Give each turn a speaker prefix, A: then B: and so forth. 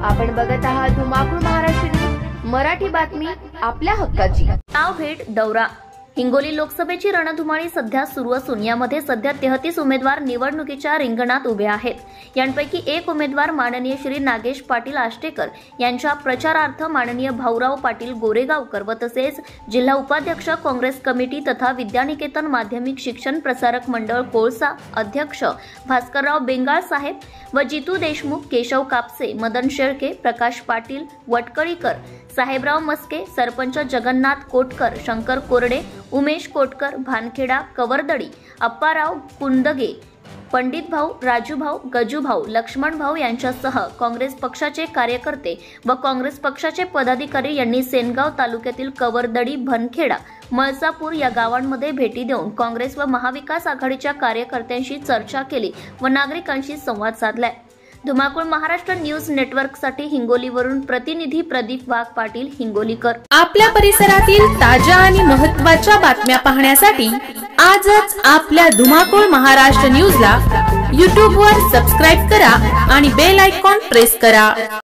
A: आपण बघत आहात धुमाकूळ महाराष्ट्र न्यूज, मराठी बातमी आपल्या हक्काची।
B: गाव भेट दौरा। हिंगोली लोकसभेची रणधुमाळी सध्या सुरू असून यामध्ये सध्या 33 उमेदवार निवडणुकीच्या रिंगणात उभे आहेत। यांपैकी एक उमेदवार माननीय श्री नागेश पाटील आष्टेकर यांच्या प्रचारार्थ माननीय भाऊराव पाटील गोरेगावकर व तसेच जिल्हा उपाध्यक्ष काँग्रेस कमिटी तथा विद्यानिकेतन माध्यमिक शिक्षण प्रसारक मंडळ कोळसा अध्यक्ष भास्करराव बेंगाळ साहेब व जितू देशमुख, केशव कापसे, मदन शेळके, प्रकाश पाटील, वटकळीकर, साहेबराव मस्के, सरपंच जगन्नाथ कोटकर, शंकर कोरडे, उमेश कोटकर, भानखेडा, कवरदडी, अप्पाराव कुंदगे, पंडित भाऊ, राजू भाऊ, गजू भाऊ, लक्ष्मण भाऊ यांच्यासह काँग्रेस पक्षाचे कार्यकर्ते व काँग्रेस पक्षाचे पदाधिकारी यांनी सेनगाव तालुक्यातील कवरदडी, भनखेडा, मळसापूर या गावांमध्ये भेटी देऊन काँग्रेस व महाविकास आघाडीच्या कार्यकर्त्यांशी चर्चा केली व नागरिकांशी संवाद साधलाय। धुमाकूळ महाराष्ट्र न्यूज नेटवर्कसाठी हिंगोलीवरून प्रतिनिधी प्रदीप वाघ पाटील, हिंगोलीकर।
C: आपल्या परिसरातील ताज्या आणि महत्त्वाच्या बातम्या पाहण्यासाठी आजच आपल्या धुमाकूळ महाराष्ट्र न्यूजला YouTube वर सबस्क्राइब करा आणि बेल आयकॉन प्रेस करा।